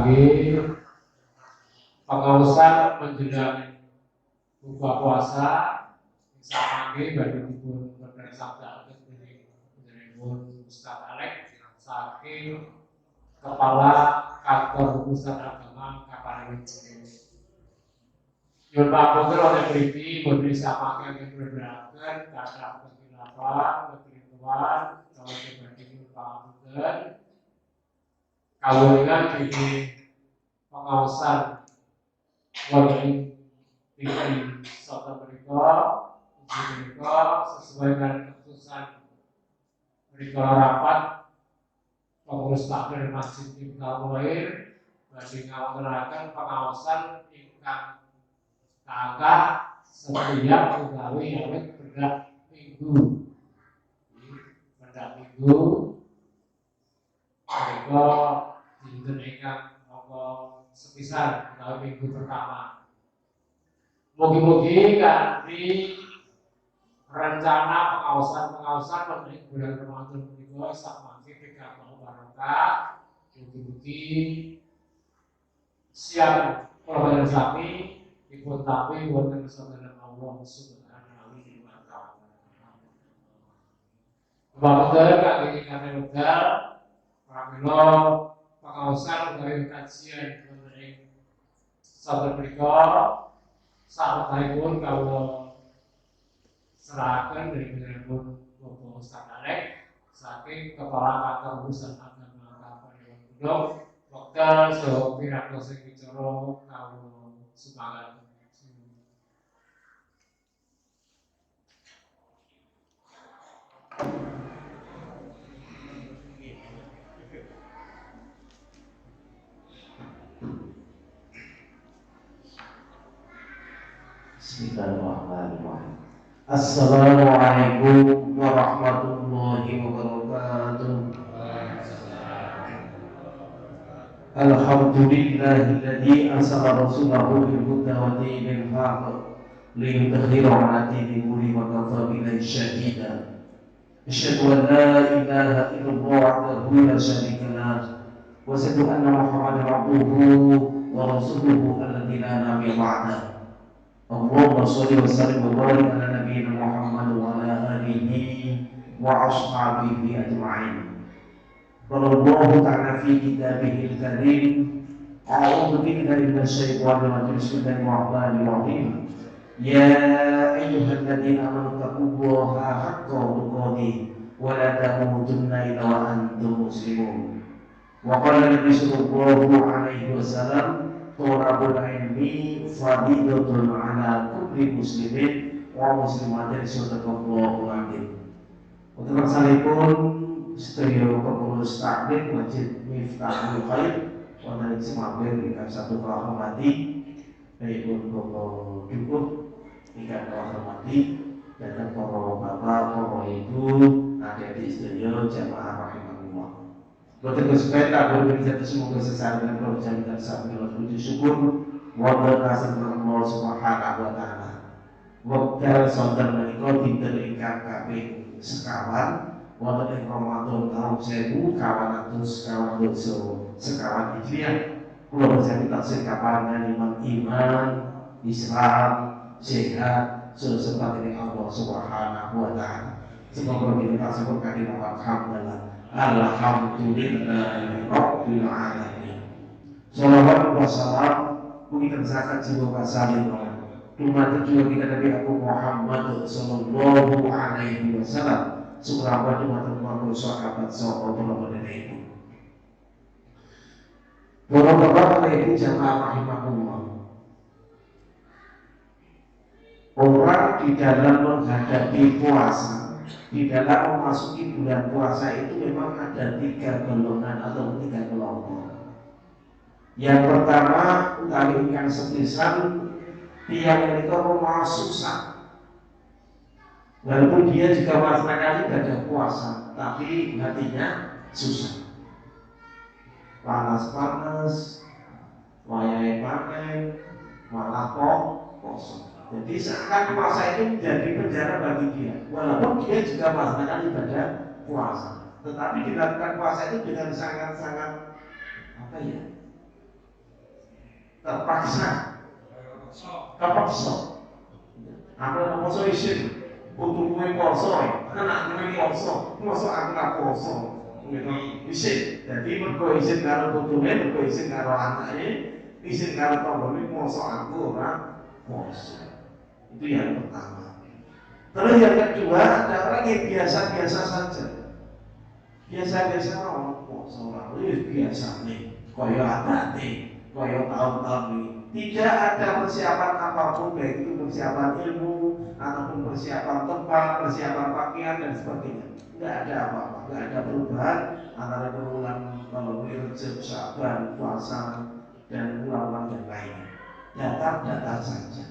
kangge pengawasan menjelang buka puasa sakmangke badhe dipun sabdaaken dening Ustaz Alex saking Kepala Kantor Pusat Agama Kapanewen. Yun papunten oleh priti badhe sakmangke berberaken kata kekhilafan, ketentuan, kalau badhe papunten kawulingan ini pengawasan wonten ing soto menika sesuai dengan keputusan menika rapat pengurus takmir Masjid Iftihul Khair badhe ngawontenaken pengawasan ingkang tangkah setiap utawi awit bedak minggu. Bedak minggu menika dinten ingkang apa sepisan utawi minggu pertama. Mugi-mugi kanthi rencana pengawasan pada bulan Ramadan menika sakmangke pikantuk barokah, mugi-mugi siap organisasi dipun tapi wonten saudara Allah Subhanahu wa taala. Bapak kangge kami wekdal pramila pengawasan utawi kajian wonten saudara menika sahabatipun kawula serahaken dari penyelenggara Bapak Ustaz Alex saking Kepala Kantor Pusat Agama Kabupaten Gunung wekdal saha pirato sing bicara kawula semangat. Bismillahirrahmanirrahim. Assalamualaikum warahmatullahi wabarakatuh. Alhamdulillahilladzi arsala rasulahu bil huda wa dinil haqq liyudhhirahu 'ala dini kullihi wa kafa billahi shahida. Asyhadu an la ilaha illallah wahdahu la syarika lah wa asyhadu anna Muhammadan 'abduhu wa rasuluhu alladzi la nabiyya ba'dahu. Allahumma sholli wa sallim wa barik ala nabiyyina Muhammad wa ala alihi wa ashabihi ajma'in. Qala Allah ta'ala fi kitabihil karim, a'udzu billahi minasy syaithanir rajim. Bismillahirrahmanirrahim. Ya ayyuhalladzina amanu taqullaha haqqa tuqatih wa la tamutunna illa wa antum muslimun. Wa qala Nabi sallallahu alaihi wasallam, thalabul ilmi fardhatun 'ala kulli muslimin wa muslimatin sadaqallahu alaihi. Untuk persalipun sedaya pengurus takmir Masjid Iftihul Khair wonten ing Semabir ingkang satu kula hormati, baikipun Bapak Dukuh ingkang kula hormati, dan para bapak, para ibu, adik-adik sedaya jamaah rahimahullah. Boten kesepeda berbeda semoga sesarengan kula jaminan sambil puji syukur wonten kasih Allah Subhanahu wa taala. Wekdal sonten menika dinten ingkang kaping sekawan wonten ing Ramadan taun 1442 sekawan Hijriah. Kula berjanji taksih kaparingan iman, Islam, sehat, serta dening Allah Subhanahu wa taala. Semoga kita taksih kadina alhamdulillah. Alhamdulillahi rabbil alamin. Shalawat wa salam punika zakat jiwa wasalin dumateng jiwa kita Nabi Abu Muhammad sallallahu alaihi wasallam sumrawat dumateng para sahabat saha para itu. Para bapak ibu jamaah rahimahullah. Orang di dalam menghadapi puasa, di dalam memasuki bulan puasa itu memang ada 3 golongan atau 3 kelompok. Yang pertama, utawi ingkang sepisan tiyang menika rumaos susah. Walaupun dia juga melaksanakan ibadah puasa, tapi hatinya susah. Panas-panas, wayahe panen, malah kosong. Jadi seakan puasa itu menjadi penjara bagi dia. Walaupun dia juga melaksanakan ibadah puasa, tetapi dilakukan puasa itu dengan sangat-sangat terpaksa, kepaksa. Aku nak poso isin, putu kue poso, anak kue poso, poso aku nak poso, gitu isin. Jadi mergo isin karo putune, mergo isin karo anaknya, isin karo tonggone poso aku orang poso. Itu yang pertama. Terus yang kedua ada orang yang biasa-biasa saja, biasa-biasa orang poso lah, biasa nih, koyo adate, koyo tahun-tahun ini. Tidak ada persiapan apapun, baik itu persiapan ilmu ataupun persiapan tempat, persiapan pakaian dan sebagainya. Tidak ada apa-apa, tidak ada perubahan antara bulan kalau Rejab, Syaban, puasa dan bulan yang lain. Datar-datar saja.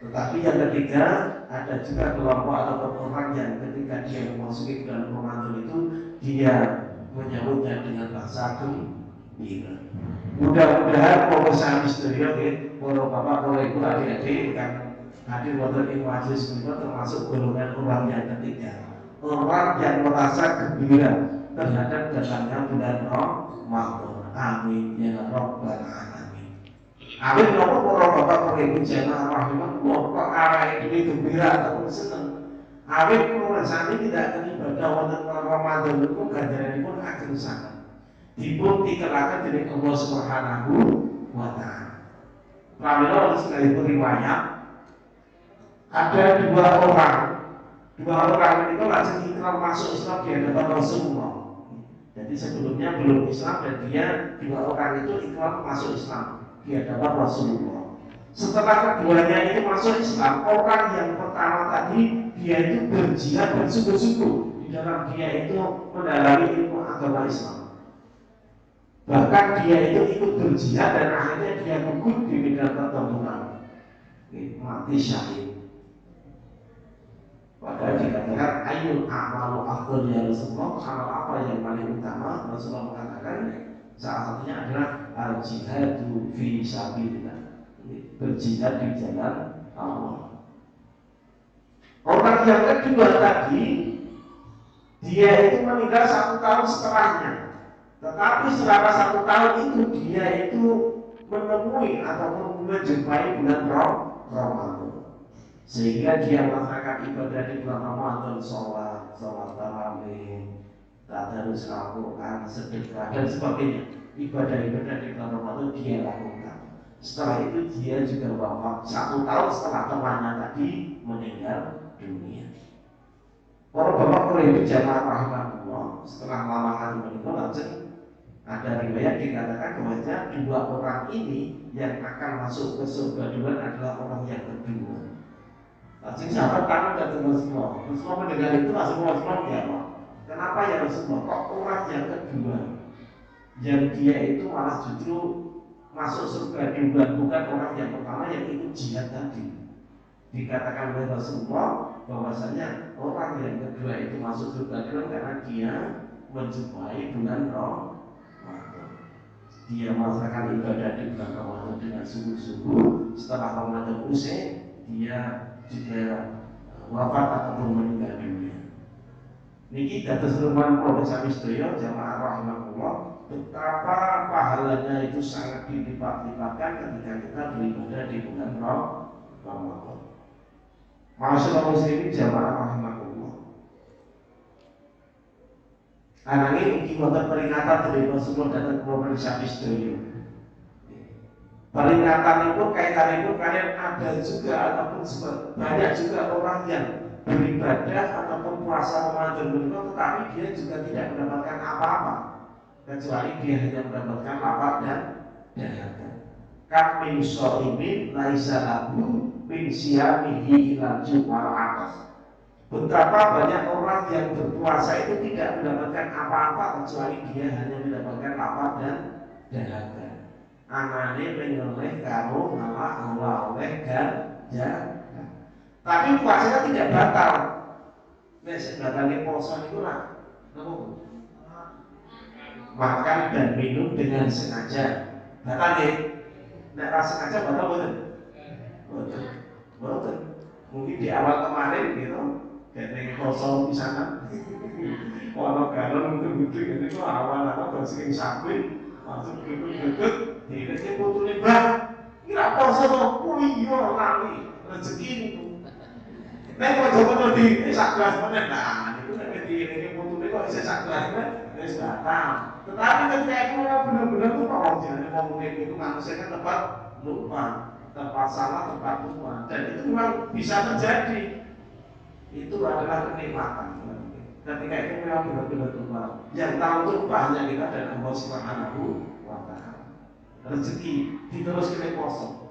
Tetapi yang ketiga ada juga kelompok atau orang yang ketika dia memasuki bulan Ramadan itu dia menyambutnya dengan bahasa gembira. Mudah-mudahan Bapak Sami Studio, para bapak, para ibu, adik-adik yang hadir wonten ing majelis menika termasuk golongan orang yang ketiga, orang yang merasa gembira terhadap datangnya bulan Ramadan. Amin ya rabbal alamin. Amin. Napa para bapak, para ibu jamaah rahimakumullah, kok arek iki gembira ataupun seneng. Amin kula sami tidak akan ibadah wonten Ramadan niku ganjaranipun ageng sanget. Dibuktikan dari Allah Subhanahu wa Ta'ala. Pramila sekalipun riwayat ada dua orang itu langsung ikrar masuk Islam di hadapan Rasulullah. Jadi sebelumnya belum Islam dan dia dua orang itu ikrar masuk Islam di hadapan Rasulullah. Setelah keduanya itu masuk Islam, orang yang pertama tadi dia itu berjihad dan sungguh-sungguh di dalam dia itu mendalami ilmu agama Islam. Bahkan dia itu ikut berjihad dan akhirnya dia gugur di medan pertempuran, mati syahid. Padahal dikatakan ayul a'malu afdal ya Rasulullah, amal apa yang paling utama? Rasulullah mengatakan salah satunya adalah al-jihadu fi sabilillah, berjihad di jalan Allah. Orang yang kedua tadi dia itu meninggal 1 tahun setelahnya. Tetapi selama 1 tahun itu dia itu menemui ataupun menjumpai bulan Ramadan, sehingga dia melaksanakan ibadah di bulan Ramadan, sholat tarawih, tadarus Al-Quran, sedekah dan sebagainya. Ibadah-ibadah di bulan Ramadan dia lakukan. Setelah itu dia juga wafat 1 tahun setelah temannya tadi meninggal dunia. Para bapak ibu jamaah rahimahullah, setelah lama meninggal langsung ada riwayat dikatakan bahwa dua orang ini yang akan masuk ke surga duluan adalah orang yang kedua. Langsung sahabat tangan dan Rasulullah. Rasulullah mendengar itu langsung Rasulullah ya Allah. Kenapa ya Rasulullah? Kok orang yang kedua yang dia itu malah justru masuk surga duluan, bukan orang yang pertama yang ikut jihad tadi. Dikatakan oleh Rasulullah bahwasanya orang yang kedua itu masuk surga duluan karena dia menjumpai bulan Ramadan. Dia melaksanakan ibadah di bulan Ramadan dengan sungguh-sungguh. Setelah Ramadan usai, dia juga wafat ataupun meninggal dunia. Niki dados firman Allah Sami Sedaya jamaah rahimahullah, betapa pahalanya itu sangat dilipat-lipatkan ketika kita beribadah di bulan Ramadan. Masyaallah muslimin jamaah rahimahullah. Anak ini wonten peringatan dari Rasulullah dan Muhammad Sami Sedaya. Peringatan itu kaitanipun kalian ada juga ataupun banyak juga orang yang beribadah ataupun puasa Ramadan itu, tetapi dia juga tidak mendapatkan apa-apa kecuali dia hanya mendapatkan lapar dan dahaga. Kam min shaimin laisa lahu min siyamihi ila jumal atas. Betapa banyak orang yang berpuasa itu tidak mendapatkan apa-apa kecuali dia hanya mendapatkan lapar dan dahaga. Anane menoleh karo malah oleh ganja. Tapi puasanya tidak batal. Nek sing batale puasa niku lah napa? Makan dan minum dengan sengaja. Batal nggih. Nek ra sengaja batal boten? Boten. Mungkin di awal kemarin gitu, kayak kosong di sana. Kalau galon itu awal-awal bersih sapi, masuk duduk, ini putune bah. poso to kuwi yo lali rezeki niku. Nek kok di sak gelas meneh nah niku nek iki putune kok isih sak gelas meneh wis batal. Tetapi ketika itu benar-benar tuh tolong jangan ngomong itu manusia kan tempat lupa, tempat salah, tempat lupa, dan itu memang bisa terjadi. Itu adalah kenikmatan. Ketika itu memang benar-benar lupa. Yang tahu itu lupa hanya kita dan Allah Subhanahu wa Ta'ala. Rezeki diterus kena kosong.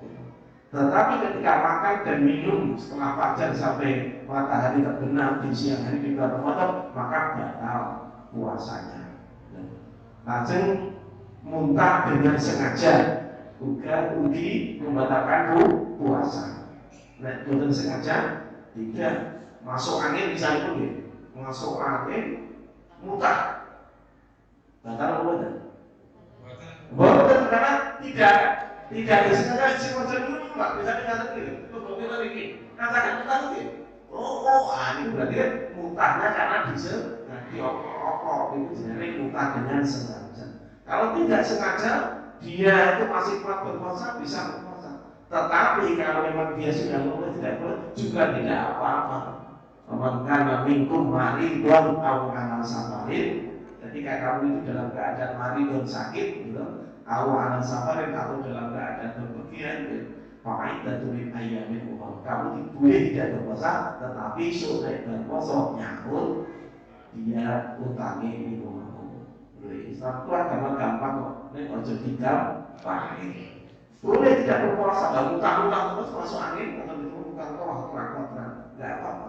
Tetapi ketika makan dan minum setelah fajar sampai matahari terbenam di siang hari di bulan Ramadan, maka batal puasanya. Lajeng muntah dengan sengaja juga ugi membatalkan puasa. Nek boten sengaja tidak masuk angin misalnya pun masuk angin muntah batal apa boten? Boten karena tidak disengaja si macam itu Pak, bisa dikatakan gitu. Kalau kita ini katakan muntah itu. Ini berarti kan muntahnya karena disengaja okok itu sebenarnya muntah dengan sengaja. Kalau tidak sengaja dia itu masih kuat berpuasa bisa berpuasa. Tetapi kalau memang dia sudah mulai tidak boleh juga tidak apa-apa. Mengkana minkum maridun aw ala safarin. Ketika kamu itu dalam keadaan maridun sakit, gitu, aw ala safarin atau dalam keadaan berpergian, maka itu min ayamin ukhra. Kamu boleh tidak berpuasa, tetapi sore berpuasa nyahut dia utangi minum. Islam itu agama gampang kok. Ini ojo digampang. Boleh tidak berpuasa, dan utang-utang terus masuk angin atau ditutupkan kok kurang-kurang, nggak apa-apa.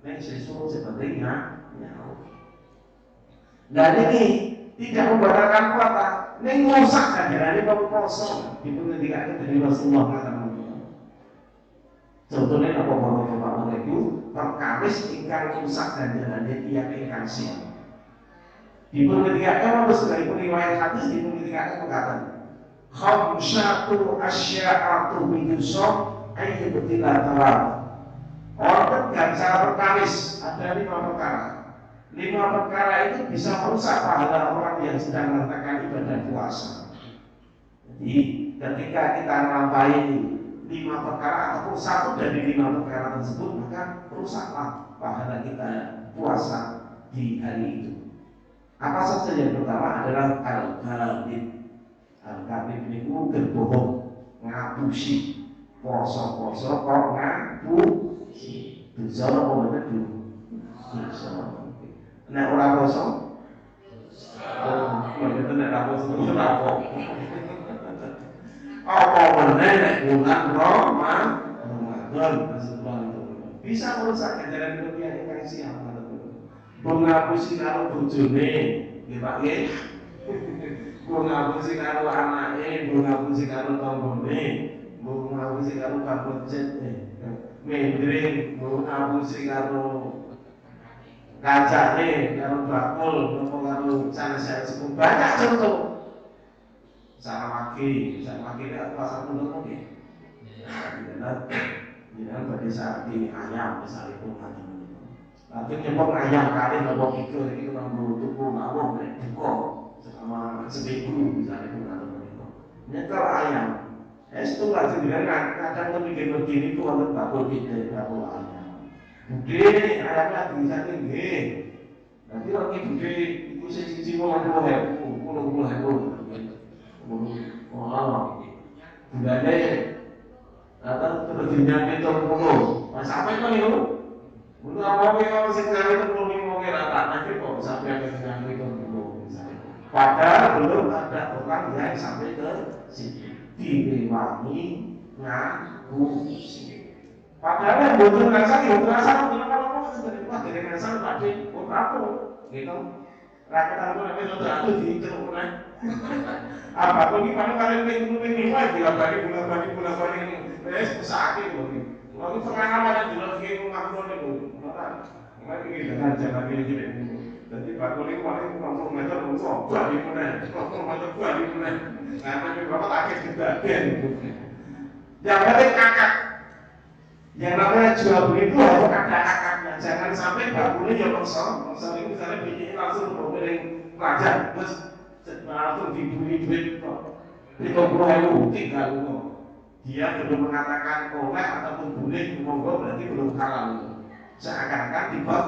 Ini sesuatu sebenarnya nyawa. Dan ini tidak membatalkan puasa. Ini merusak ajaran ini berpuasa. Itu ketika itu dari Rasulullah mengatakan. Contohnya apa bapak-bapak itu perkawis ingkang rusak ajarannya dia ingkang siap. Dipun ketika terus dari riwayat hadis dipun ketika mengatakan khamsatu asya'atu bidusok ayyubtila talam. Orang tidak bisa berkamis ada 5 perkara. 5 perkara itu bisa merusak pahala orang yang sedang melakukan ibadah puasa. Jadi ketika kita melampaui 5 perkara ataupun satu dari 5 perkara tersebut, maka rusaklah pahala kita puasa di hari itu. Apa saja yang pertama adalah al-kadhib. Al-kadhib itu berbohong, ngapusi, poso-poso kok ngapusi. Dosa apa bener du? Dosa. Nek ora poso? Bener nek ora poso ora apa. Apa bener nek bulan Ramadan Rasulullah itu bisa merusak ajaran dunia yang siap. Mengapusi karo bojone, nggih Pak nggih. Mengapusi karo anake, mengapusi karo tanggane, mengapusi karo kancet, mendring, mengapusi karo kancane, karo bakul, karo sanes-sanes banyak contoh. Salah lagi nek pasar pundut nggih. Jangan pada saat di ayam misalnya pun tapi nyempok ayam kali nyempok itu nambah tuku mawon nek buka selama seminggu misalnya pun atau begitu. Nyekel ayam. Itu lah sebenarnya kadang begini itu untuk bakul kita bakul ayam. Bude ayamnya bisa tinggi. Nanti lagi bude itu sisi mau puluh. Oh, budaya atau terjadinya itu puluh. Sampai kan itu. Untuk apa kita masih cari itu belum mau rata nanti kok sampai ke yang itu belum misalnya. Padahal belum ada orang yang sampai ke sini direwangi ngapusi. Padahal yang butuh rasa betul kalau sebenarnya wah dari rasa tadi apa gitu. Rakyat aku namanya sudah aku dihitung kan. Apa lagi kalau kalian pengen lagi bulan-balik ini sakit loh. Lalu pengalaman yang dilagi mengaku itu, maka ini dengan jangan gini. Jadi Pak Kuling paling 60 meter untuk balik mana, 60 meter balik mana. Nah, tapi bapak akhir juga. Yang penting akad. Yang namanya jual beli itu harus ada akadnya. Jangan sampai Pak Kuling yang kosong, misalnya bikin langsung berpiring pelajar, terus langsung dibeli duit kok. 30.000, 30. dia belum mengatakan oleh ataupun boleh monggo berarti belum halal. Seakan-akan dibab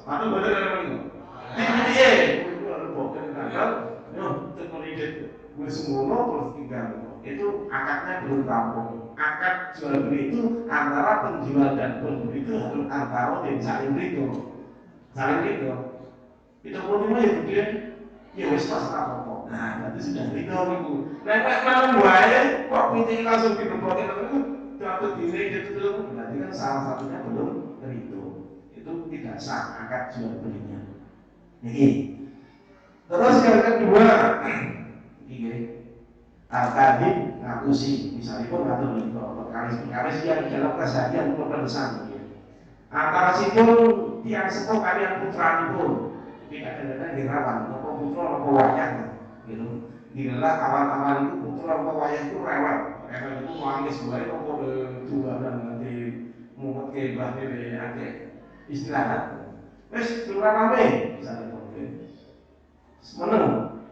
atau boleh itu. Iya, itu ada bukan halal. Yo, terkolidet. Wis ngono terus tinggal. Itu akadnya belum rampung. Akad jual beli itu antara penjual dan pembeli itu harus antara yang saling ridho. Saling ridho. Itu pun ya kemudian ya wis pas apa. Nah, berarti sudah ridho itu. Nek malam wae kok pinting langsung dibepotin itu jatuh diri gitu berarti kan salah satunya belum ridho. Itu tidak sah akad jual belinya. Ini. Terus yang kedua, ini al-kadhib ngakusi, misalnya pun atau perkalis yang dalam keseharian berpesan. Antara sipun tiang sepuh kalian putra pun tidak ada dirawan, nopo putra nopo wayang, gitu. Inilah kawan-kawan itu putra nopo wayang itu rewel itu manis baik nopo dua dan nanti mumet kebah ini ada istirahat. Wes keluar apa? Misalnya meneng,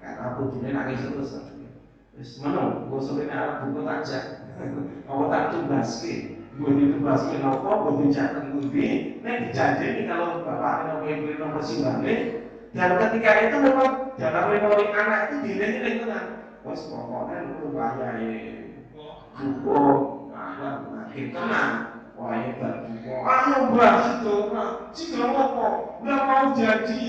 karena pujinya nangis terus. Wes meneng, gue sore arah buku tajak, apa tak tumbaski, gue ditumbaskin apa, gue dicatat gue, nih dijanji kalau bapak yang beli nomor simbahnya, dan ketika itu memang dalam memori anak itu dirinya lingkungan, wes pokoknya lu bayar buku, makin tenang, wah hebat, ayo bahas itu, si apa, nggak mau jadi.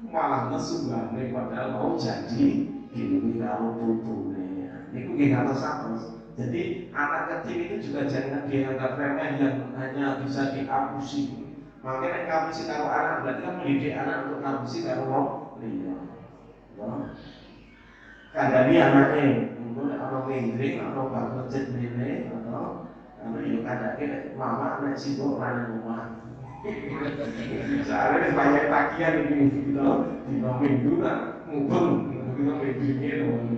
Malah nesumbang nih padahal mau janji gini kalau putunya itu gak sama. Jadi anak kecil itu juga jangan dianggap remeh yang hanya bisa diapusi. Makanya ngapusi kalau anak berarti kan mendidik anak untuk ngapusi kalau mau lihat. Kadang dia anaknya mungkin orang mendring atau bapak cek ini atau kalau itu kadang mama anak sibuk mana rumah. Soalnya banyak tagihan ini gitu, di minggu kan ngumpul, gitu minggu ini.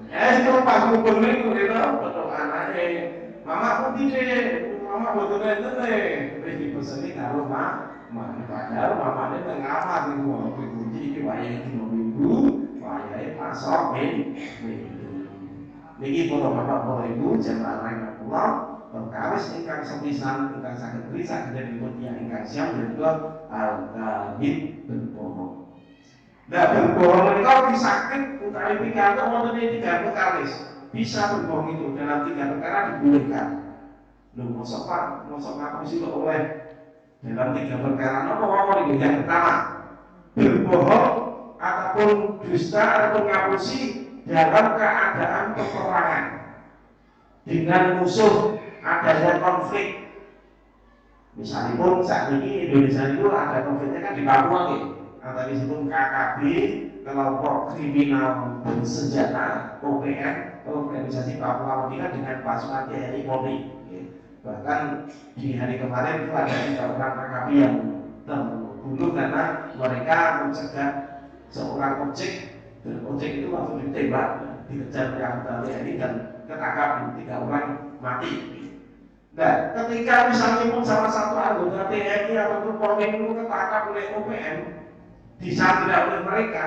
Itu pas ngumpul itu gitu, betul anaknya, mama putih deh, mama betul itu deh, terus dipesenin kalau padahal mamanya mengamat itu mau dikunci di wayang di minggu, wayang pasok minggu. Niki foto bapak ibu jangan lain pulang. Perkawis ingkang sepisan ingkang saged risak dan mutia ingkang siam dan dua al-kadhib berbohong. Nah berbohong menika disakit utawi pikantuk wonten ing 3 perkawis. Bisa berbohong itu dalam 3 perkara dibolehkan. Lho mosok Pak, mosok ngapusi kok oleh dalam 3 perkara napa mawon iki? Yang pertama, berbohong ataupun dusta ataupun ngapusi dalam keadaan peperangan dengan musuh. Adanya konflik, misalnya pun saat ini Indonesia itu ada konfliknya kan di Papua nih, antara disebut KKB, kelompok kriminal bersenjata OPM, organisasi Papua Merdeka dengan pasukan TNI Polri. Bahkan di hari kemarin itu ada 3 orang KKB yang terbunuh karena mereka mencegah seorang ojek, dan ojek itu langsung ditembak, dikejar oleh anggota TNI dan ketangkap 3 orang mati. Nah, ketika misalnya pun salah satu anggota TNI ataupun Polri itu ketangkap oleh OPM, disandra oleh mereka,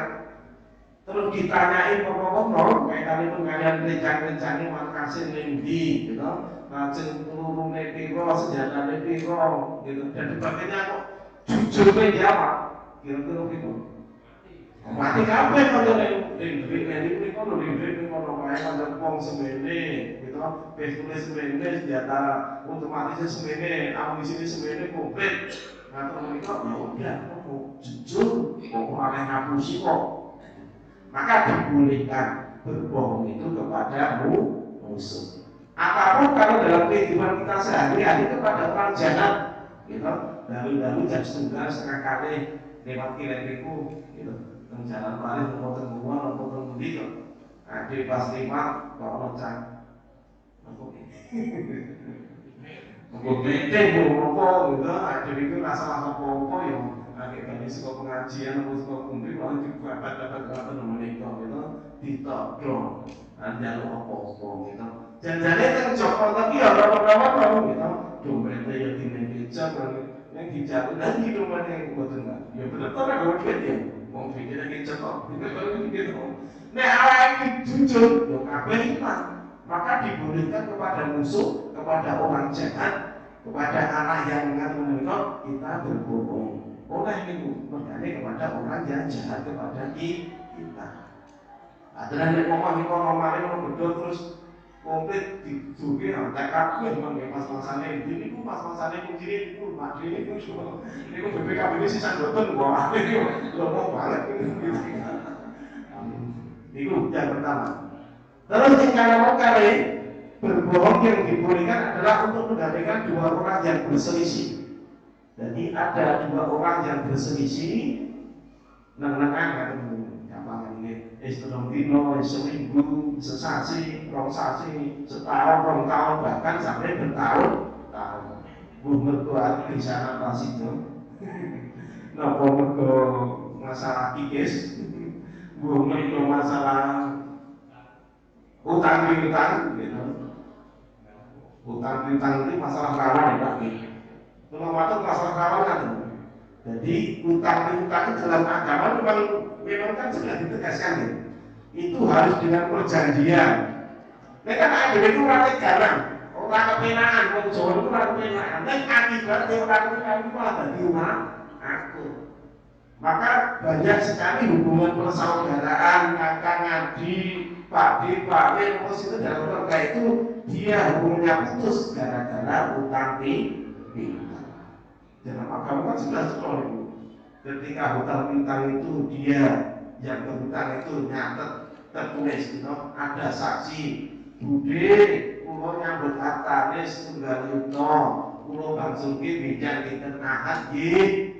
terus ditanyain pokok-pokok, kayak tadi pengalian rencana markasin lendi, gitu, lajeng peluru nepiro, senjata nepiro, gitu, dan sebagainya kok jujur menjawab, kira-kira gitu. Mati kabeh kalau lindrik ini kalau lindrik kalau kayak ada pom semene, gitu, pistol semene, senjata otomatis semene, amunisi semene komplit. Nah kalau mereka ya udah, jujur, kok aneh ngapusi kok. Maka dibolehkan berbohong itu kepada musuh. Apapun kalau dalam kehidupan kita sehari-hari kepada orang jahat, gitu, lalu jam 9 setengah kali lewat kira-kiriku, gitu. Jalan balik mau tengguan atau tenggundi kok. Ade pas 5 kok loncat. Aku bete mau gitu. Ade itu masalah apa-apa ya. Ade tadi suka pengajian atau suka kumpul kalau dapat apa namanya gitu. Ditodong. Anda apa-apa gitu. Jangan-jangan kan Joko tapi ya berapa-berapa gitu. Dompetnya ya dimiliki yang dijatuh lagi dompetnya yang buat enggak. Ya benar-benar ada duit ya. Mau pikir lagi cetok, gitu. Nah, awal ini jujur, yo kabeh iman. maka dibolehkan kepada musuh, kepada orang jahat, kepada anak yang mengaku kita berbohong. Oleh itu berkali kepada orang yang jahat kepada kita. Adalah yang ngomong betul terus komplit diduga tekad gue memang ya pas-pasannya ini ku pas-pasannya kuncinya itu mati ini ku cuma ini ku BPKB ini sisa doten wah ini ngomong banget gitu. Itu yang pertama. Terus yang kali berbohong yang dibolehkan adalah untuk mendamaikan dua orang yang berselisih. Jadi ada dua orang yang berselisih, nang-nangan apa ini? Setengah dino, seminggu, sesasi, rong sasi, setahun, rong tahun, bahkan sampai bertahun-tahun. Mertua di sana pas itu, nopo mergo masalah kikis, mergo masalah utang piutang, gitu. Utang piutang itu masalah rawan ya Pak. Memang masalah rawan kan. Jadi utang piutang dalam agama memang kan sudah ditegaskan ya. Itu harus dengan perjanjian. Mereka ada itu orang garang, orang kepenaan, orang Jawa itu orang kepenaan. Dan akibatnya orang kepenaan itu malah bagi umat aku. Maka banyak sekali hubungan persaudaraan, kakak ngadi, Pak D, Pak D, itu dalam keluarga itu dia hubungannya putus gara-gara utang piutang. Dalam agama kan sudah sekolah itu. Ketika hutang piutang itu dia yang berhutang itu nyatet tertulis itu ada saksi bude kulo nyambut artanis tunggal yuto kulo bangsuki bijak dinten ahad nggih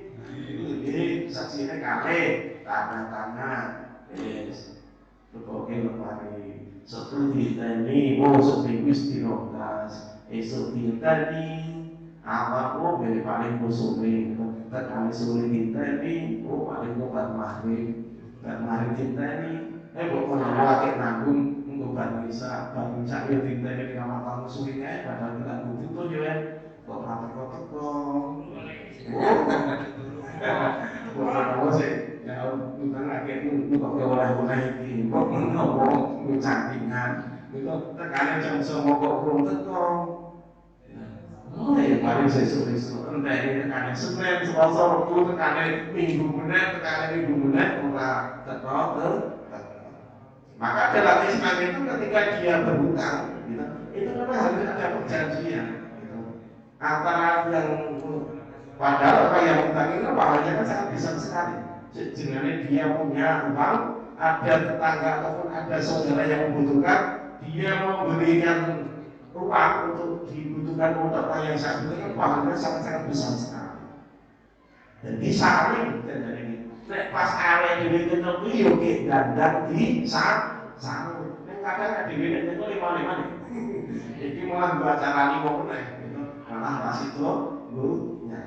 saksine kalih tangan-tangan wis pokoke lemari setu diteni mosok wis dirokas esuk diteni awakmu beli paling musuhe tekan sore diteni paling obat maghrib dan mari kita ini, kok menawar nanggung untuk bisa bangun cahaya kita ini dengan mata musuhnya, padahal kita butuh tuh ya, kok mata kok Wah, sih, ya tentang akhirnya kok oleh-oleh ini, kok ngomong cantingan, itu tekanan jam semua kok belum teko. Oh ya, paling sesuatu entah ini tekanan Senin, Selasa, Rabu, tekanan Minggu menit, orang teko maka dalam Islam itu ketika dia berhutang, gitu, itu memang harus ada perjanjian, gitu, antara yang padahal apa yang hutang itu pahalanya kan sangat besar sekali. Jangan dia punya uang, ada tetangga ataupun ada saudara yang membutuhkan, dia memberikan uang untuk dibutuhkan untuk yang sangat butuhkan, pahalanya sangat-sangat besar sekali. Jadi saling dan ini. Nek pas awal dhewe ketemu yo ki dandang di sarung. Nek kadang dhewe nek itu 5-5 nih. Iki malah gua carani wong meneh gitu. Malah pas itu nggunya.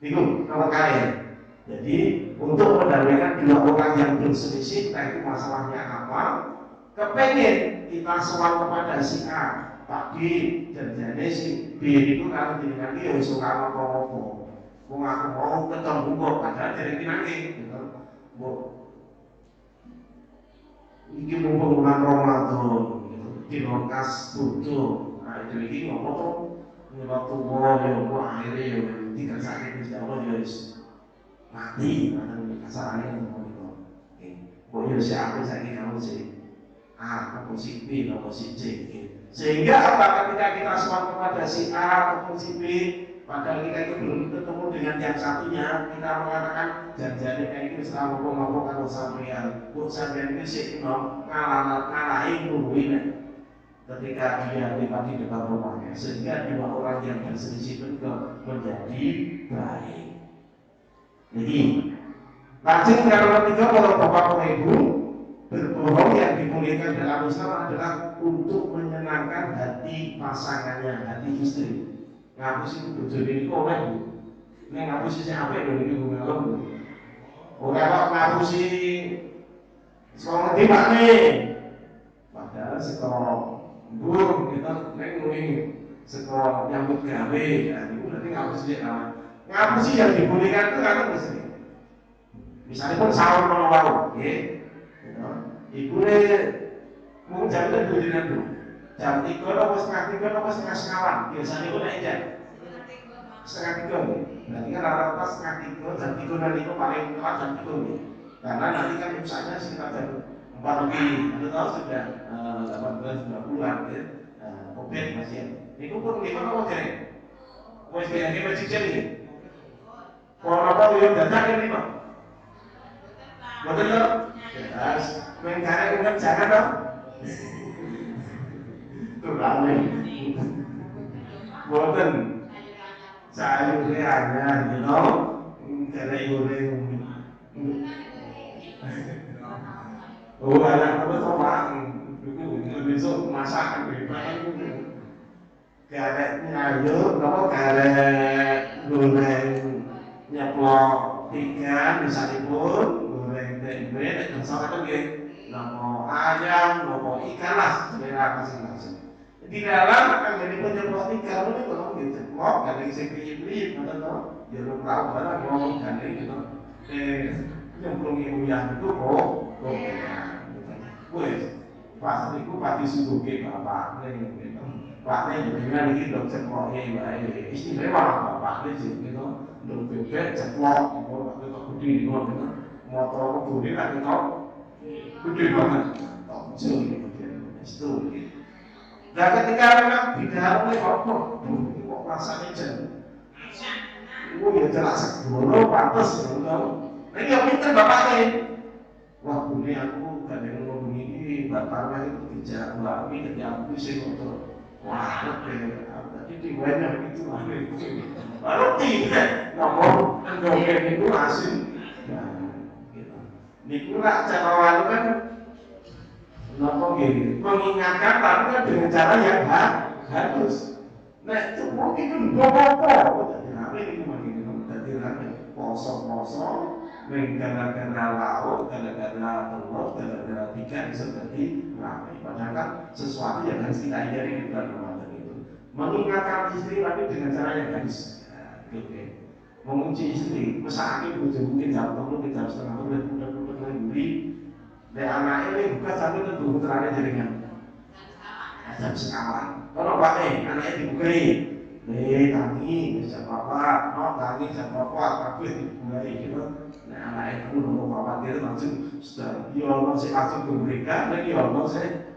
Itu kalau kalian. Jadi untuk mendamaikan dua orang yang berselisih, itu masalahnya apa? Kepengen kita soal kepada si A, Pak D, dan si B itu kalau dengan dia suka apa-apa. Aku mau ketemu kok, padahal dari kinangi, gitu. Ini mumpung bulan Ramadan, gitu. Di lokas butuh. Nah itu ini ngomong, waktu mau akhirnya tidak sakit di Jawa mati, kasarannya ngomong itu. Pokoknya siapa saya kamu sih? A, atau si B, atau si C. Sehingga apa ketika kita soal kepada si A ataupun si B, padahal kita itu belum ketemu dengan yang satunya, kita mengatakan janjiannya kayak ini selama ngomong kalau sampean, kok sampean itu sih ngalahin nungguin ketika dia lewat di depan rumahnya, sehingga dua orang yang berselisih itu menjadi baik. Jadi, lanjut yang ketiga kalau bapak ibu berbohong yang dimulaikan dalam Islam adalah untuk menyenangkan hati pasangannya, hati istri. Ngapus itu bojone iki oleh Bu. Nek ngapus sing apik lho iki Bu ngalem. Ora kok ngapusi sekolah ngendi Pak ne. Padahal sekolah burung kita nek ngene sekolah nyambut gawe ya niku berarti ngapus dia namanya. Ngapusi yang dibolehkan itu kan mesti. Misalnya pun sahur kalau nggih. Iku mung jam itu budinan tuh. Jam 3 atau setengah 9 biasanya itu naik jam setengah 3 nih. Nanti kan rata-rata setengah 3, jam 3 dan itu paling telat jam 3 nih. Karena nanti kan imsaknya sekitar jam 4 lebih. Anda tahu sudah 18.20-an ya. Covid masih. Itu pun lima apa jadi? Wes kayaknya masih jadi. Kalau apa yang datang kan lima. Betul tak? Jelas. Mengkarek bukan jangan dong. Itu ramai. Boten. Sayurnya hanya, you know, karena goreng. Oh, anak apa sama? Besok masakan karek nyayur, apa karek goreng nyeplok ikan misalipun goreng tempe dan sama lagi nopo ayam, nopo ikan lah selera masing-masing. Di dalam akan jadi penyeplok ikan itu kalau diceplok dari sekri-sekri atau jalur laut mana ngomong gandeng gitu. Nyemplung yang itu wes pas itu pati subuh ke bapak gitu. Pak nih dengan ini dok ceplok istimewa bapak sih gitu. Dok bebek ceplok mau itu gede gitu. Motor gede kan itu gede banget. Tonjol gitu itu. Dan ketika memang bicara oleh Allah, kok rasanya jenuh. Ya jelas dulu pantas gitu. Nah yang pintar bapaknya. Wah bune aku gak ada yang ngomong ini, batalnya itu tidak melalui ketika aku sih untuk wah tadi dibuatnya begitu lalu tidak ngomong ngomongin itu asin gitu. Dikulah cara lalu kan ngomong gini, mengingatkan tapi kan dengan cara yang harus. Nah itu mungkin itu apa-apa jadi rame ini begini, jadi rame kosong-kosong gara-gara laut, gara-gara telur, gara-gara ikan bisa jadi ramai. Padahal kan sesuatu yang harus kita hindari di bulan Ramadan itu. Mengingatkan istri tapi dengan cara yang hadis. Gitu. Mengunci istri, misalnya itu mungkin jam 10, jam setengah 10, udah beli. Dan anak ini buka sampai itu terakhir jaringan. Jam sekawan. Kalau pakai anaknya dibukai. Tangi jam apa? Tangi jam apa? Tapi dimulai gitu. Nah, anak itu mau khawatir langsung sudah Allah saya langsung memberikan lagi Allah saya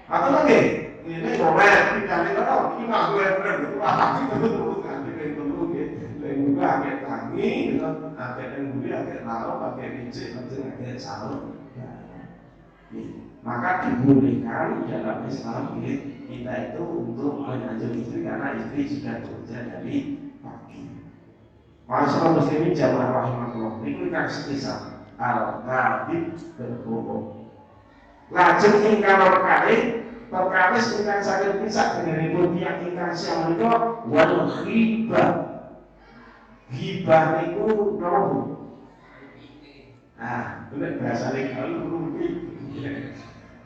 atau lagi ini boleh tidak ada tahu ini mah gue betul itu nanti kayak dulu gitu juga agak tangi gitu agak yang beli agak lalu pakai biji nanti agak salur maka dibolehkan dalam Islam kita itu untuk menyanjung istri karena istri sudah bekerja dari pagi. Masyaallah muslimin jamaah rahimahullah. Niku kang semisal al-kadhib berbohong. Lajeng ingkang perkawis ingkang saged pisah denganipun tiyang ingkang siang menika wal ghibah. Ghibah niku napa? Bener bahasane kalau rumpi.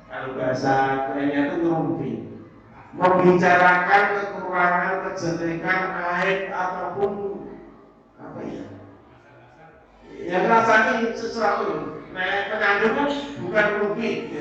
Kalau bahasa kerennya itu rumpi. Membicarakan kekurangan, kejelekan, aib ataupun apa ya? Yang rasanya sesuatu. Nah, menyanjung kan bukan rugi.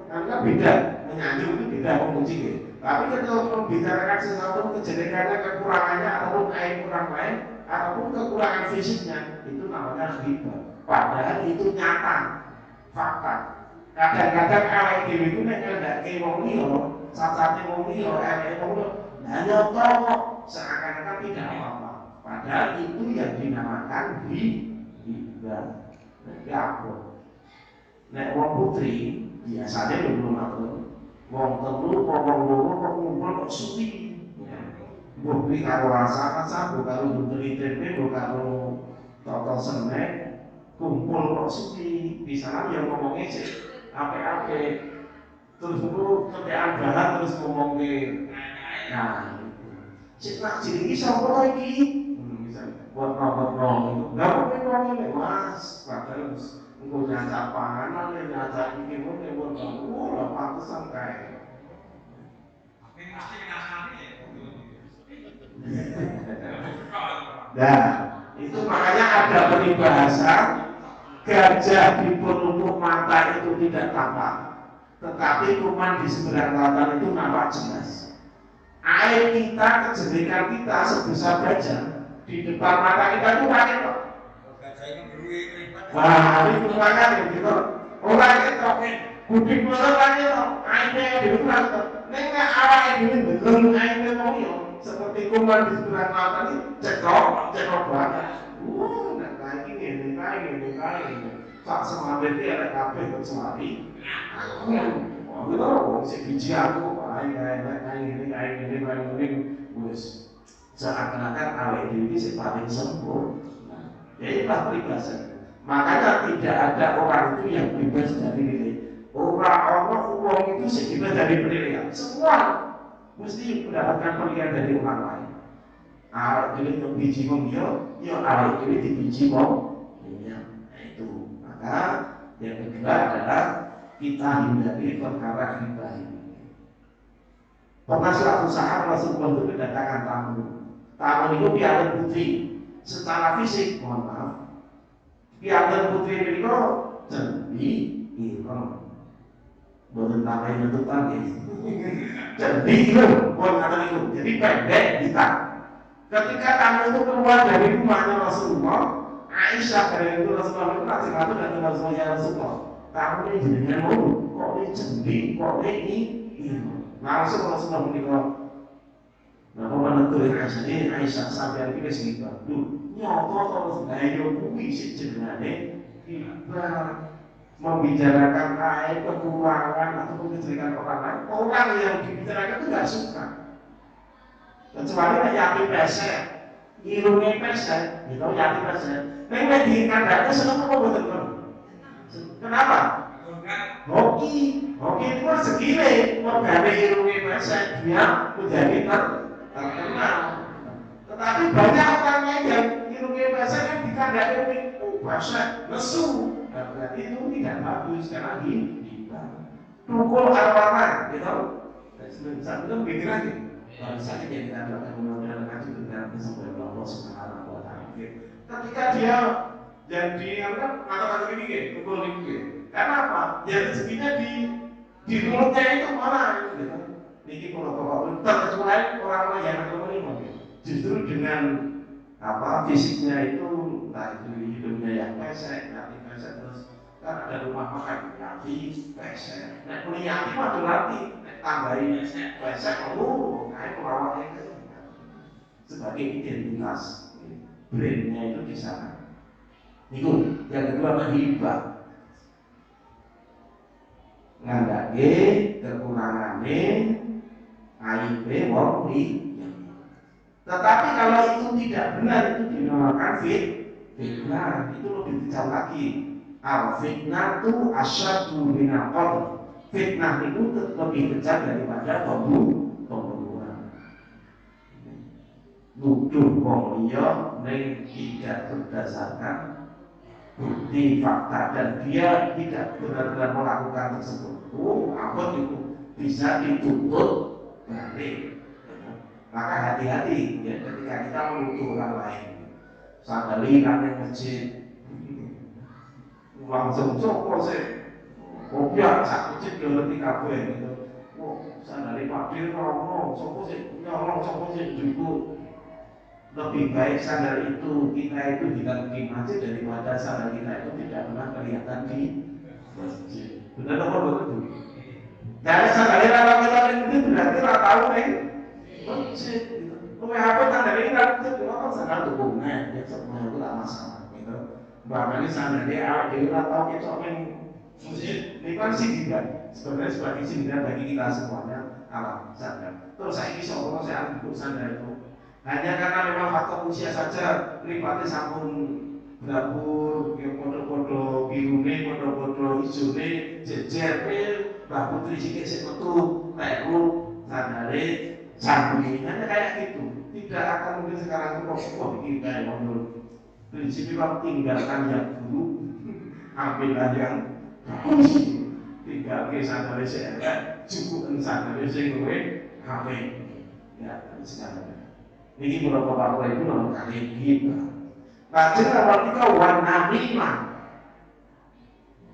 Karena beda. Menyanjung itu beda memuji. Tapi kalau membicarakan sesuatu kejelekannya, kekurangannya ataupun aib orang lain ataupun kekurangan fisiknya itu namanya ghibah. Padahal itu nyata, fakta. Kadang-kadang awake dhewe iku nek ngandhake wong liya, cacate wong liya, eleke wong liya, hanya tahu seakan-akan tidak apa-apa. Padahal itu yang dinamakan ghibah. Nek apa? Nek wong putri biasanya belum apa. Wong telu kok wong loro kok ngumpul kok suwi. Mbok kuwi karo rasa-rasa, mbok karo ndeli tempe, mbok karo totol senek, kumpul kok suwi. Di sana yang ngomongnya sih ape-ape terus itu ketean bahan terus ngomongin nah cik nak ciri sapa lagi misalnya buat nomor itu nggak mungkin ngomongin mas padahal untuk nyata panganan nyata ini mungkin buat kamu lah pantesan kayak nah itu makanya ada peribahasa Gajah di penutup mata itu tidak tampak, tetapi kuman di seberang lautan itu nampak jelas. Air kita, kejerikan kita sebesar gajah di depan mata kita itu pakai kok. Wah, ini kumangan gitu. Orang itu kudik belum lagi loh, airnya di depan tuh. Nengah awal ini belum airnya mau yo. Seperti kuman di seberang lautan ini cekok banget. Lagi. Tak semangat dia ada kafe bersemari. Aku tahu, si biji aku, ini, wes. Seakan-akan awet ini si paling sempurna. Jadi pas peribahasa. Makanya tidak ada orang itu yang bebas dari nilai. Orang uang itu sebebas dari penilaian. Semua mesti mendapatkan penilaian dari orang lain. Awet ini yang biji dia, ya awet ini di biji yang kedua adalah kita hindari perkara ghibah ini. Pernah suatu saat Rasulullah itu kedatangan tamu. Tamu itu piala putri. Secara fisik, mohon maaf, piala putri itu jadi bukan tambahin bentukan ya. Jadi itu, jadi pendek hitam. Ketika tamu itu keluar dari rumahnya Rasulullah, Aisyah dari itu Rasulullah itu kasih satu dan Rasulullah. Kamu ini jenengan mau, kok ini jendi, kok ini langsung Rasulullah menikah. Nah, kalau menegur Aisyah sampai ini segitu, nyoto terus ayo kuwi si jenengane kita membicarakan aib, kekurangan atau kejelekan orang lain. Orang yang dibicarakan itu nggak suka. Kecuali yakin pesek, irungnya pesek, gitu yakin pesek. Memang di kandangnya senang apa betul? Kenapa? Hoki itu kan segile, organnya irungnya pesek, dia menjadi terkenal. Tetapi banyak orang lain yang irungnya pesek yang di kandangnya pesek, lesu. Berarti itu tidak bagus karena kita tukul arwana, gitu. Satu itu begini lagi. Kalau misalnya kita dapat mengenal kasih dengan kesembuhan Allah Subhanahu wa Ta'ala. Ketika dia jadi kata-kata ini, pukul ini. Karena apa? Ya rezekinya di mulutnya itu mana? Gitu. Niki kalau terkecuali orang-orang yang menerima. Justru dengan fisiknya itu, entah itu hidungnya yang pesek, nanti pesek terus kan ada rumah makan yati pesek. Nah punya yati mah latih, tambahin pesek, kayak perawatnya sebagai identitas. Brandnya itu di sana. Itu yang kedua menghibah, ngandake kekurangannya, aibnya wong liya. Tetapi kalau itu tidak benar, itu dinamakan fitnah. Itu lebih kejam lagi. Al-fitnah itu asyadu minal qatl. Fitnah itu lebih kejam daripada pembunuhan. Nuduh wong liya ning tidak berdasarkan bukti fakta dan dia tidak benar-benar melakukan tersebut. Apa itu bisa dituntut balik. Maka hati-hati ya ketika kita menuduh orang lain. Sadari kan yang masjid langsung cokor sih. Biar sak masjid ngerti kabeh gitu. Sadari Pak Dir ngomong sapa sih nyolong sapa sih jujur. Lebih baik sandal itu kita itu hilang di masjid daripada sandal kita itu tidak pernah kelihatan di masjid. Benar apa betul? Jadi sandalnya kalau kita itu berarti tak tahu nih masjid. Kalau apa sandal ini kalau kita kan sandal tubuhnya, ya semua itu tak masalah. Gitu. Bahkan ini sandalnya awal dia tak tahu kita yang masjid. Ini kan sindiran. Sebenarnya sebagai sindiran bagi kita semuanya alam sandal. Terus saya ini seolah saya ambil sandal itu. Hanya karena memang faktor usia saja, mripate sampun dapur, podo-podo birune, podo-podo hijone, jejer, Mbak Putri sikit sik metu, teku, sandale, sambungi, hanya kayak gitu. Tidak akan mungkin sekarang itu kok bikin kayak mundur. Prinsipnya kalau tinggalkan yang dulu, ambillah yang bagus. Tinggal ke sandale seelek, cukup sandale sing luwih apik. Ya, sekarang. Ini beberapa faktor itu nomor kali kita. Baca nomor 3 wan namimah.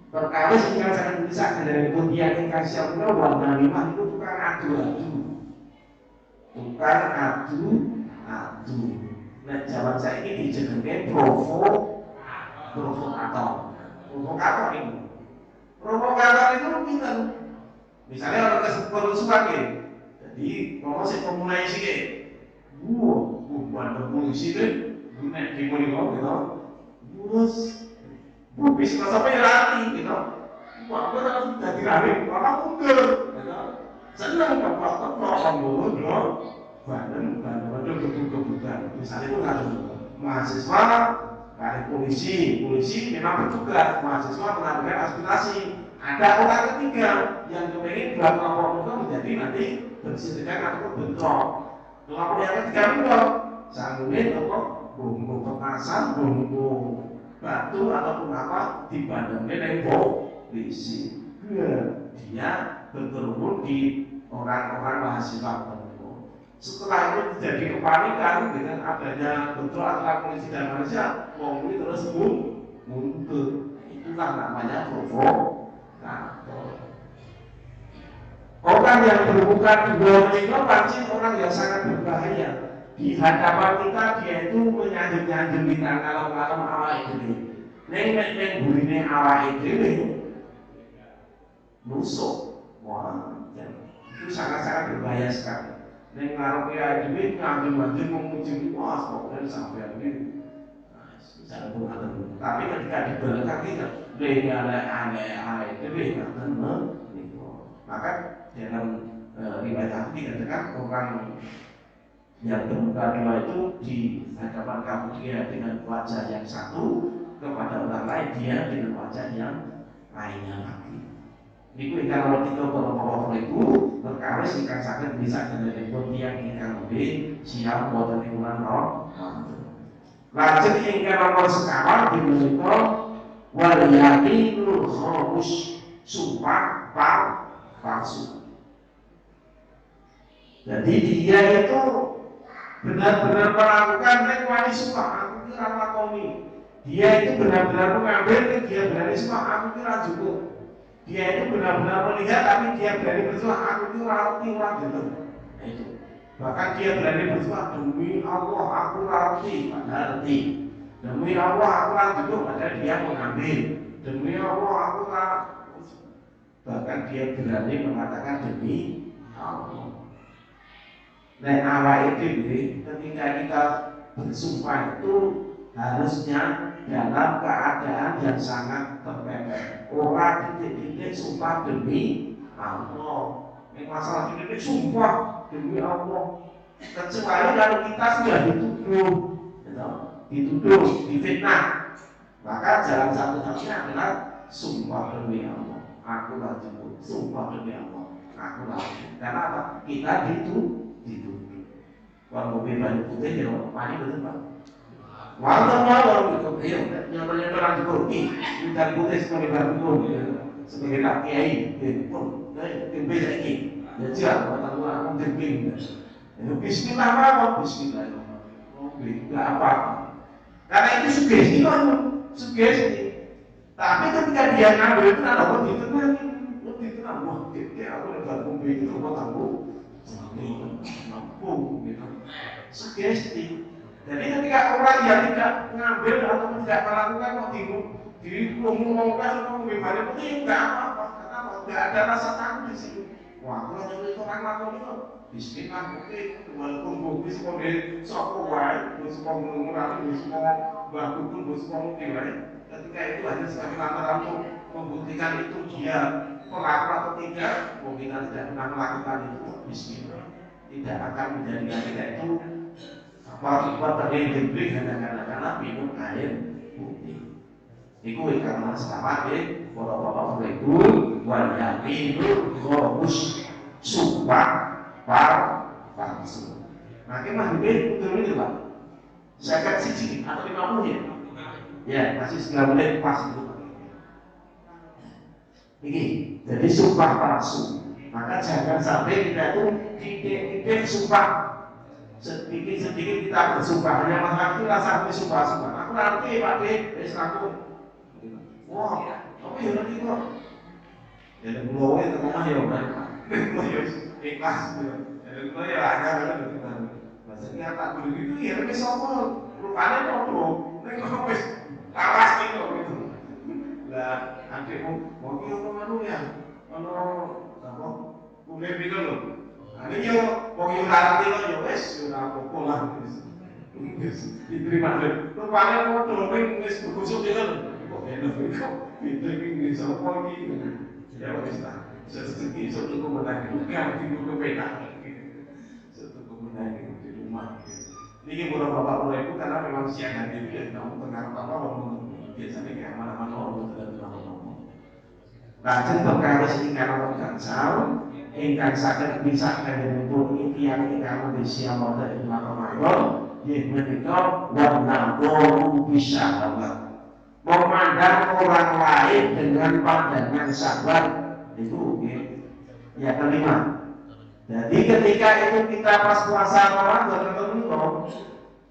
Perkara ingkang saged misaken dari pujian ingkang siap menika warna mimah itu tukang adu-adu. Tukang adu-adu. Nah, zaman saiki dijenenge provokator. Provokator itu. Provokator itu pinten. Misalnya orang kesuwan ya. Jadi kalau sing pemulai sih bukan polisi deh. Nek demo gitu. Terus bis sampai rati gitu. Wah, aku harus jadi rame, orang mundur gitu. Senang bapak orang mundur. Badan kebutuhan. Misalnya itu kan mahasiswa dari polisi memang bertugas, mahasiswa mengajukan aspirasi. Ada orang ketiga yang kepengen dua kelompok itu menjadi nanti bersihkan atau bentrok. Kelompok yang ketiga bentrok, sanggunin atau bumbu petasan, bumbu batu ataupun apa dibandingkan dengan polisi. Dia berkerumun di orang-orang mahasiswa. Setelah itu terjadi kepanikan dengan adanya bentrok antara polisi dan manusia, wong ini terus mundur. Itulah namanya provokator. Orang yang bermuka dua itu pasti orang yang sangat berbahaya. Di hadapan kita dia itu menyanjung-nyanjung kita kalau awal itu. Neng burine awal itu nusuk. Wah, itu sangat-sangat berbahaya sekali. Neng ngaruh ya duit ngambil memuji wah pokoknya sampai ini bisa pun tapi ketika dibelakang kita dia aneh itu maka dalam riwayat hati dikatakan orang yang bermuka dua itu di hadapan kamu dia dengan wajah yang satu, kepada orang lain dia dengan wajah yang lainnya lagi. Iku ingkang nomor 3 para ibu perkawis ingkang saged bisa dari yang ingkang lebih siap boten iman roh. Lajeng ingkang nomor sekawan dimenika wal yaminul khamus, sumpah palsu. Jadi dia itu benar-benar melakukan wali sumpah aku kira lakoni. Dia itu benar-benar mengambil dia berani sumpah aku kira cukup. Dia itu benar-benar melihat tapi dia berani bersumpah aku itu rati gitu. Itu. Bahkan dia berani bersumpah demi Allah aku rati berarti. Demi Allah aku rati itu padahal dia mengambil. Demi Allah aku rati. Bahkan dia berani mengatakan demi Allah. Nah awal itu ketika kita bersumpah itu harusnya dalam keadaan yang sangat terpepet. Orang titik-titik sumpah demi Allah. Yang masalah titik-titik sumpah demi Allah. Kecuali kalau kita sudah dituduh, difitnah, maka jalan satu-satunya adalah sumpah demi Allah. Aku rajin, sumpah demi Allah. Aku rajin. Karena apa? Kita dituduh. Kalau mobil baju putih ya, mani betul Pak. Malam gitu, nyatanya orang dikorupsi, dari putih sebagai baru sebagai tak kiai, pun tempe lagi, ya siap, kata aku tempe. Bismillah apa? Bismillah. Tidak apa? Karena itu sugesti kan, sugesti. Tapi ketika dia ngambil itu ada apa? Lebih tenang, wah, aku dapat mobil itu kok tangguh, mampu, gitu. Sugesti. Jadi ketika orang yang tidak mengambil atau tidak melakukan mau diumumkan atau bagaimana itu enggak apa-apa, karena tidak ada rasa takut di sini. Wah, kalau nyuruh orang melakukan itu, bismillah mungkin walaupun bukti sebagai sokong wae, semua mengurangi, semua bagus pun semua mungkin wae. Ketika itu hanya sebagai lantaran untuk membuktikan itu dia pelaku atau tidak, mungkin tidak pernah melakukan itu, bismillah tidak akan menjadikan kita itu apa tadi diberi karena minum air putih. Iku karena selama ini bapak-bapak itu wajah itu gomus sumpah palsu. Nah, kemana ini betul itu Pak? Saya kasih sini atau 50 ya? Ya masih 9 menit pas itu. Ini jadi sumpah palsu. Maka jangan sampai kita itu tidak sumpah. Sedikit kita bersumpah hanya masalah itu rasa sumpah. Aku nanti Pak D, aku Wah, apa ya nanti kok? Ya dan gue itu mah ya kan, gue ya ikhlas gitu. Dan gue ya ada gitu. Maksudnya tak boleh gitu ya, tapi sopo rupanya podo, neng gue wis lawas gitu. Lah, adikmu mau kira kemana ya? Kalau apa? Kulit itu loh. Ini yo, mau yo nanti lo yo wes, yo apa lah. Diterima deh. Rupanya podo, neng wis kusuk gitu loh. Kok enak kok? Itu ini sopo ini. Ya wis lah. Sesegi suatu kemenangan, kan itu kepenak. Suatu kemenangan di rumah. Ini beberapa bapak ibu karena memang siang hari itu ya kamu tengah apa biasanya kayak mana-mana orang tidak ngomong. Lajeng perkara ingkang wonten gangsal ingkang saged bisa kanjenipun tiyang ingkang mendesi wonten ing Ramadan inggih menika wanaduru bisyahwat. Memandang orang lain dengan pandangan syahwat itu ya kelima. Jadi ketika itu kita pas puasa Ramadan tentu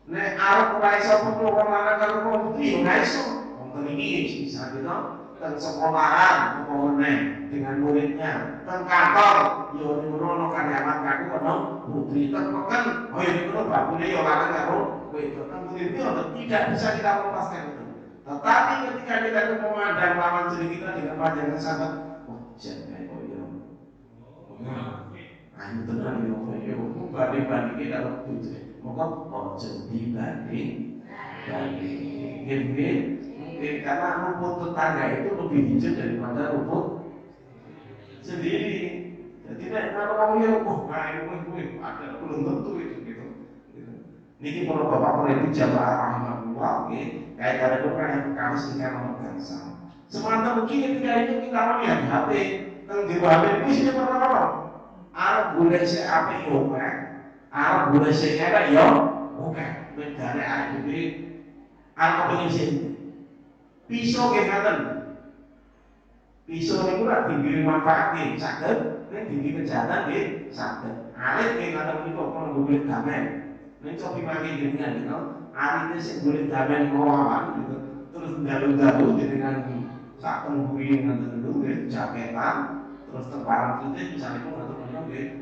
nek arep ora iso kudu wong lanang karo wong putri ora iso. Wong iki bisa gitu teng sekolahan meneh dengan muridnya, teng kantor yo nurono karyawan kaku ono putri teng peken oh yo nurono bakune yo lanang karo wedok teng muridnya tidak bisa kita lepaskan itu. Tetapi ketika kita memandang lawan jenis kita dengan pandangan sahabat, oh jangan kok yo. Ayo tenan yo banding-banding kita karo putri. Maka ojo dibanding mungkin karena rumput tetangga itu lebih hijau daripada rumput sendiri. Jadi kalau kamu yang ada belum tentu itu gitu. Niki para bapak itu jamaah rahmatullah, kayak ada orang yang kamu sehingga nomor bangsa. Semata mungkin ketika itu kita melihat HP, tentang di HP itu sih pertama Arab boleh si HP Arab boleh si era yo, oke, negara Arab ini Arab pengisi pisau kehatan, pisau ini pula tinggi manfaatnya, sakit, ini tinggi kejahatan dia sakit. Alit kehatan itu kalau boleh gamen, ini coba makin dengan gitu, alit itu boleh gamen kawan gitu, terus dalu-dalu dengan sak penghuni dengan tentu jaketan, terus terparang putih misalnya itu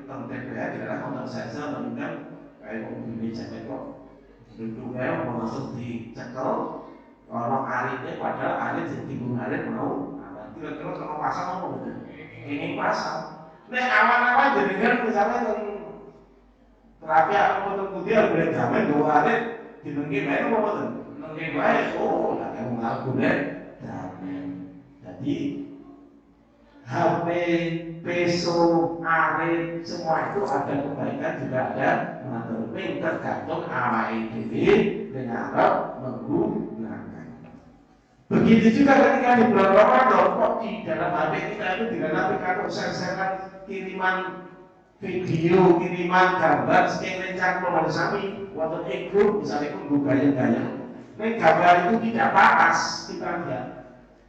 atau TPA tidak kontak saya meninggal kayak mobil jaket kok duduknya mau masuk di cekel kalau aritnya padahal arit yang tinggung arit mau kira-kira kalau pasang mau ini pasang nah awan-awan jadi kan misalnya terapi apa dia boleh jamin dua arit dinengki baik apa betul nengki baik oh nggak mau ngaku deh jadi HP, peso, arit, semua itu ada kebaikan juga ada mengatur tergantung awal ini dengan menggunakan. Begitu juga ketika di bulan Ramadan kok di dalam HP kita itu dilengkapi kalau share-sharean kiriman video, kiriman gambar, sekian keluar sami, waktu grup misalnya pun gaya-gaya. Ini gambar itu tidak patas kita lihat.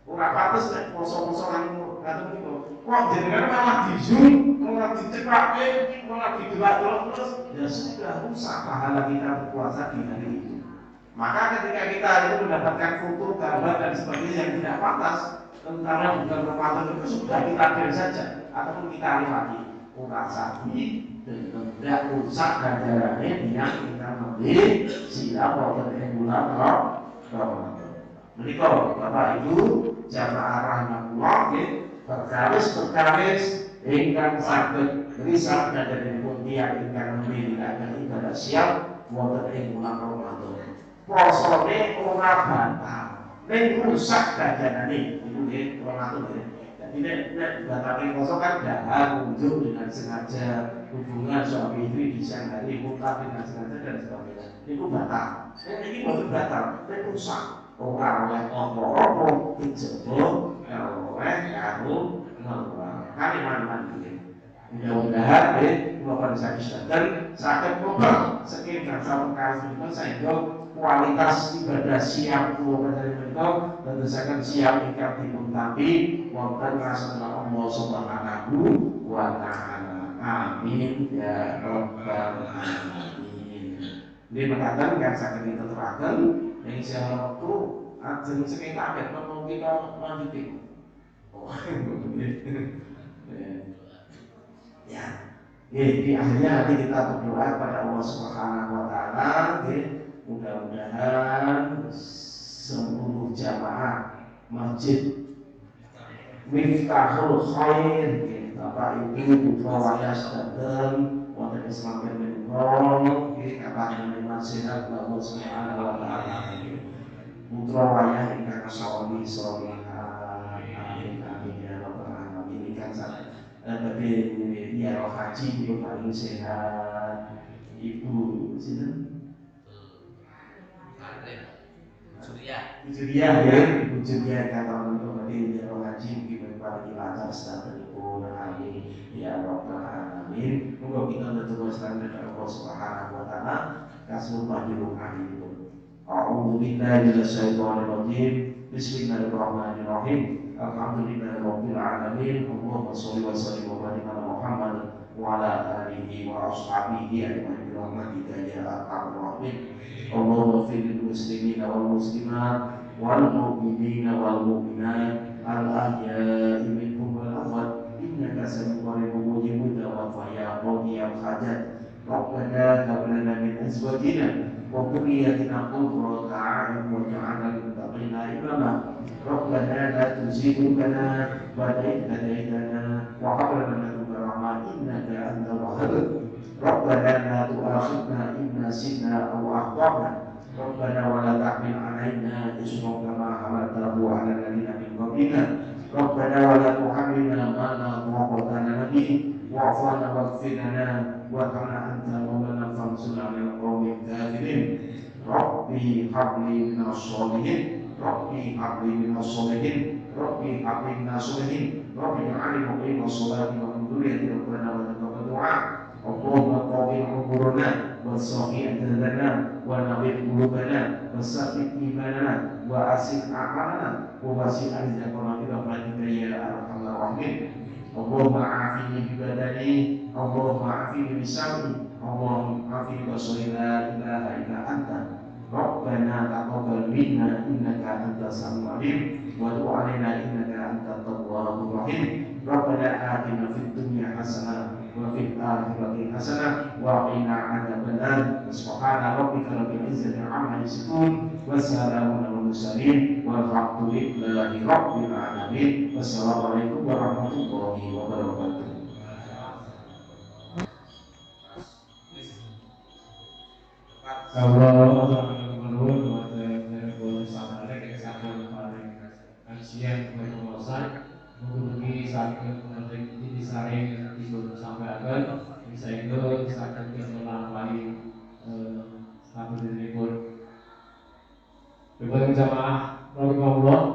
Orang patas nek kosong-kosongan atau gitu. Kok jenengan malah di-zoom, malah dicepak, malah didelak-delok terus ya sudah rusak pahala kita berpuasa di hari itu. Maka ketika kita itu mendapatkan foto, gambar dan sebagainya yang tidak pantas, terutama bukan Ramadan itu sudah kita biar saja ataupun kita lewati. Orang sapi dan tidak rusak ganjarannya yang kita membeli siapa yang bulan Ramadan. Menikah Bapak Ibu jamaah rahmatullah berkaris ingkang saged risak dari pundi ingkang memberikan ibadah siap wonten ing bulan Ramadan. Posone ora batal, ning rusak ganjarane iku nggih Ramadan nggih. Jadi nek batale poso kan dahar unjuk dengan sengaja hubungan suami istri di siang hari mutlak dengan sengaja dan sebagainya. Itu batal. Ini boten batal, nek rusak. Orang oleh opo-opo dijebuk oleh karo kalimat ini. Mudah-mudahan Bapak bisa dan sakit program sekitar satu kali itu sehingga kualitas ibadah siap dari mereka tentu saja siap ikat dipuntapi wonten rasana Allah Subhanahu wa ta'ala. Amin ya rabbal alamin. Ini berkaitan dengan sakit itu terangkan. Insya Allah Ajeng sing kaget ngomong kita lanjutin. Oh, ya. Di akhirnya nanti kita berdoa kepada Allah Subhanahu wa taala, mudah-mudahan seluruh jamaah masjid Miftahul Khair Bapak Ibu putra wayas datang wonten Islam menika kata Imam Sehat Allah Subhanahu wa taala putra wayah ingkang sholih sholihah amin amin ya rabbal alamin kan badhe ya haji ibu paling sehat ibu sinten Julia ya ibu Julia kata untuk badhe ya haji mungkin paling lancar satenipun amin ya rabbal alamin muga kita teruskan dari Allah Subhanahu wa taala kasih panjenengan amin. A'udzu billahi minasyaitonir rajim. Bismillahirrahmanirrahim. Alhamdulillahirabbil alamin. Allahumma shalli wa sallim wa barik ala Muhammad wa ala alihi wa ashabihi ajma'in bi rahmatika ya arhamar rahimin. Allahumma ighfir lil muslimina wal muslimat wal mu'minina wal mu'minat al ahya'i minhum wal amwat innaka sami'un qaribun mujibud da'wat ya qadiyal hajat. Rabbana hab lana min azwajina وذريتنا قرة أعين واجعلنا للمتقين إماما ربنا لا تزغ قلوبنا بعد إذ هديتنا وهب لنا من لدنك رحمة إنك أنت الوهاب ربنا لا تؤاخذنا إن نسينا أو أخطأنا ربنا ولا تحمل علينا إصرا كما حملته على الذين من قبلنا ربنا ولا تحملنا ما لا طاقة لنا به واعف عنا واغفر لنا وارحمنا أنت مولانا فانصرنا على القوم الكافرين ربي هب لي من الصالحين ربي هب لي من الصالحين ربي هب لي من الصالحين ربي اجعلني مقيم الصلاة ومن ذريتي ربنا وتقبل دعاء اللهم طول عمرنا وصحي أجلنا ونور قلوبنا وثبت إيماننا وأحسن أعمالنا ووسع رزقنا برحمتك يا أرحم الراحمين اللهم عافني ببدني اللهم عافني بسمعي اللهم عافني بصري لا إله إلا أنت ربنا تقبل منا إنك أنت السميع العليم وتب علينا إنك أنت التواب الرحيم ربنا آتنا في الدنيا حسنة وفي الآخرة حسنة وقنا عذاب النار سبحان ربك رب العزة عما يصفون وسلام على المرسلين والحمد لله رب العالمين والسلام عليكم ورحمة الله وبركاته. Kalau menurut dari sahabat kita sakit paling kajian pengurusan menghubungi sakit penting di saring tidur sampai akan bisa itu sakit yang paling satu dari pun. Berbagai jamaah, Rahimahullah.